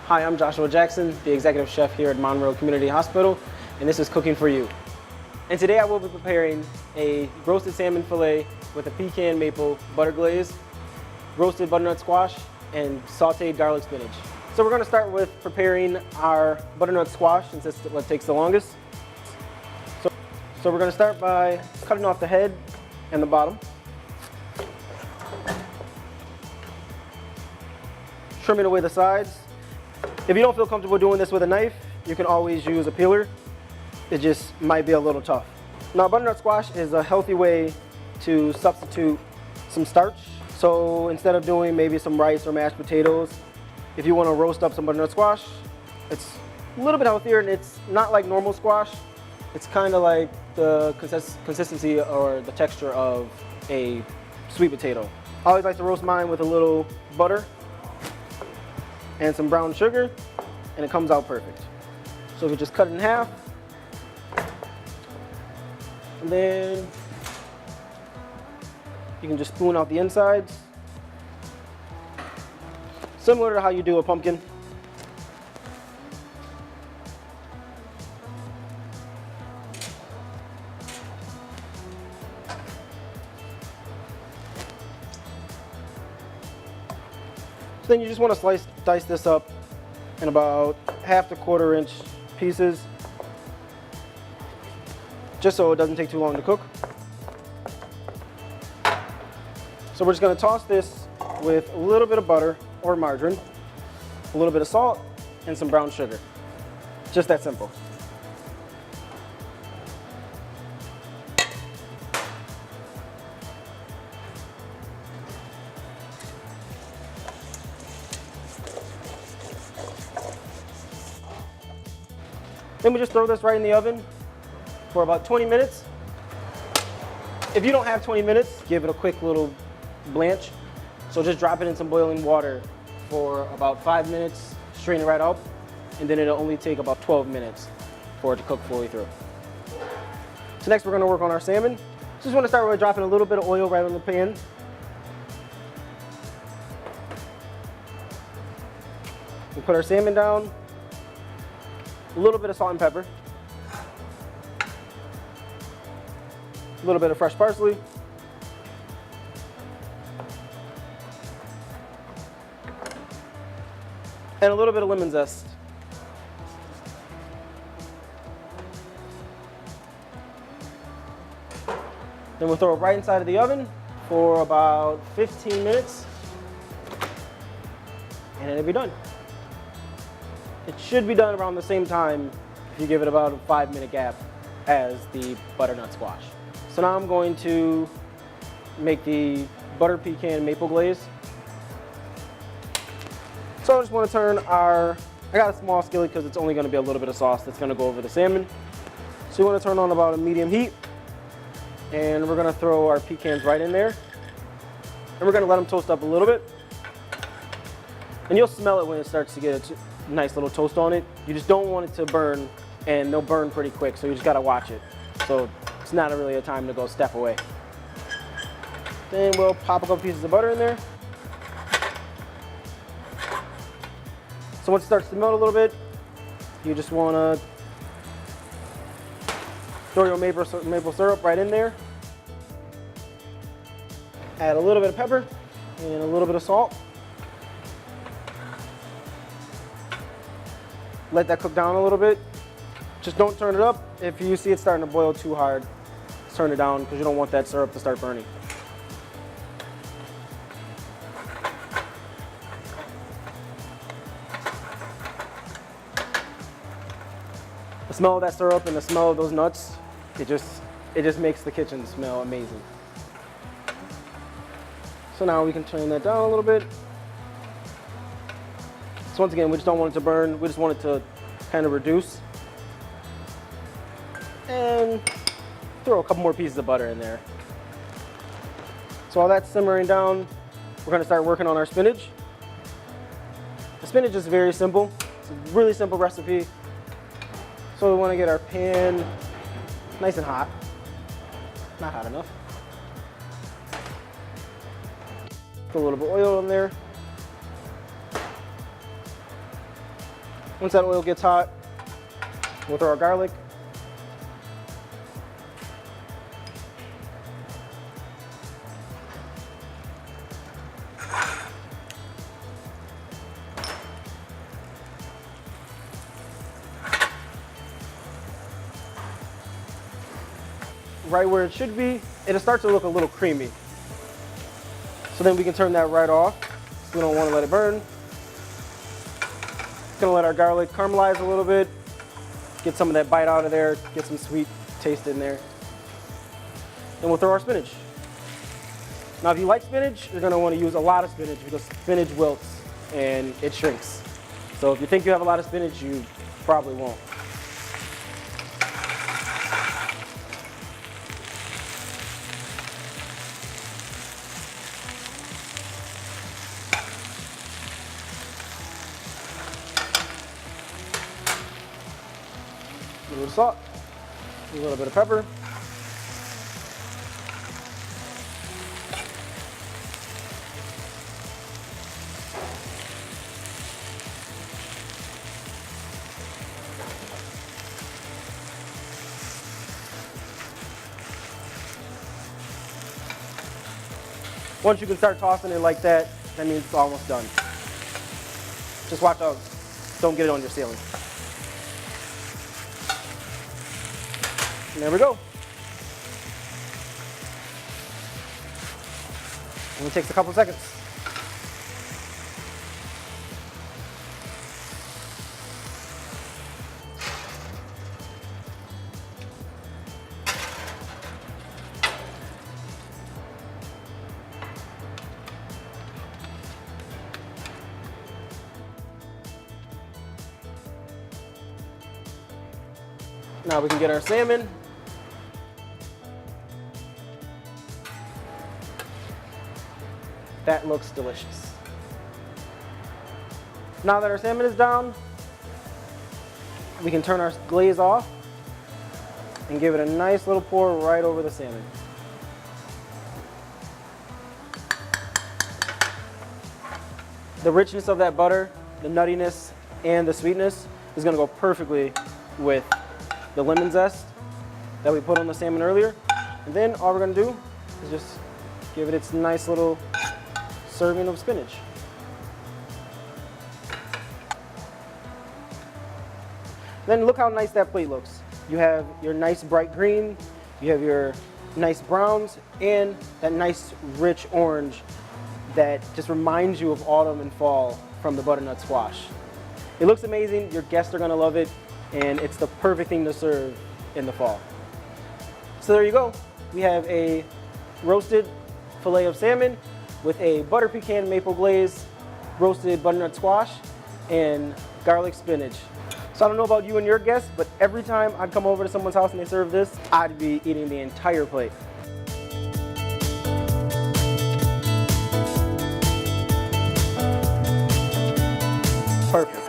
Hi, I'm Joshua Jackson, the executive chef here at Monroe Community Hospital, and this is Cooking for You. And today I will be preparing a roasted salmon fillet with a pecan maple butter glaze, roasted butternut squash, and sauteed garlic spinach. So we're going to start with preparing our butternut squash, since it's what takes the longest. So we're going to start by cutting off the head and the bottom. Trimming away the sides. If you don't feel comfortable doing this with a knife, you can always use a peeler. It just might be a little tough. Now, butternut squash is a healthy way to substitute some starch. So instead of doing maybe some rice or mashed potatoes, if you want to roast up some butternut squash, it's a little bit healthier, and it's not like normal squash. It's kind of like the consistency or the texture of a sweet potato. I always like to roast mine with a little butter and some brown sugar, and it comes out perfect. So we just cut it in half, and then you can just spoon out the insides, similar to how you do a pumpkin. Then you just want to dice this up in about 1/2 to 1/4 inch pieces, just so it doesn't take too long to cook. So we're just going to toss this with a little bit of butter or margarine, a little bit of salt, and some brown sugar. Just that simple. Then we just throw this right in the oven for about 20 minutes. If you don't have 20 minutes, give it a quick little blanch. So just drop it in some boiling water for about 5 minutes, strain it right out, and then it'll only take about 12 minutes for it to cook fully through. So next we're going to work on our salmon. Just want to start with dropping a little bit of oil right on the pan. We put our salmon down. A little bit of salt and pepper, a little bit of fresh parsley, and a little bit of lemon zest. Then we'll throw it right inside of the oven for about 15 minutes, and it'll be done. It should be done around the same time if you give it about a 5-minute gap as the butternut squash. So now I'm going to make the butter pecan maple glaze. So I just want to turn I got a small skillet because it's only going to be a little bit of sauce that's going to go over the salmon. So you want to turn on about a medium heat, and we're going to throw our pecans right in there. And we're going to let them toast up a little bit. And you'll smell it when it starts to get a nice little toast on it. You just don't want it to burn, and they'll burn pretty quick, so you just gotta watch it. So it's not really a time to go step away. Then we'll pop a couple pieces of butter in there. So once it starts to melt a little bit, you just wanna throw your maple syrup right in there. Add a little bit of pepper and a little bit of salt. Let that cook down a little bit. Just don't turn it up. If you see it starting to boil too hard, turn it down because you don't want that syrup to start burning. The smell of that syrup and the smell of those nuts, it just makes the kitchen smell amazing. So now we can turn that down a little bit. So once again, we just don't want it to burn. We just want it to kind of reduce. And throw a couple more pieces of butter in there. So while that's simmering down, we're going to start working on our spinach. The spinach is very simple. It's a really simple recipe. So we want to get our pan nice and hot. Not hot enough. Put a little bit of oil in there. Once that oil gets hot, we'll throw our garlic. Right where it should be, it'll start to look a little creamy. So then we can turn that right off. We don't want to let it burn. Gonna let our garlic caramelize a little bit, get some of that bite out of there, get some sweet taste in there. Then we'll throw our spinach. Now if you like spinach, you're gonna want to use a lot of spinach because spinach wilts and it shrinks. So if you think you have a lot of spinach, you probably won't. A little bit of salt, a little bit of pepper. Once you can start tossing it like that, that means it's almost done. Just watch out, don't get it on your ceiling. And there we go. Only takes a couple seconds. Now we can get our salmon. That looks delicious. Now that our salmon is down, we can turn our glaze off and give it a nice little pour right over the salmon. The richness of that butter, the nuttiness, and the sweetness is gonna go perfectly with the lemon zest that we put on the salmon earlier. And then all we're gonna do is just give it its nice little serving of spinach. Then look how nice that plate looks. You have your nice bright green, you have your nice browns, and that nice rich orange that just reminds you of autumn and fall from the butternut squash. It looks amazing, your guests are gonna love it, and it's the perfect thing to serve in the fall. So there you go. We have a roasted filet of salmon with a butter pecan maple glaze, roasted butternut squash, and garlic spinach. So I don't know about you and your guests, but every time I'd come over to someone's house and they serve this, I'd be eating the entire plate. Perfect.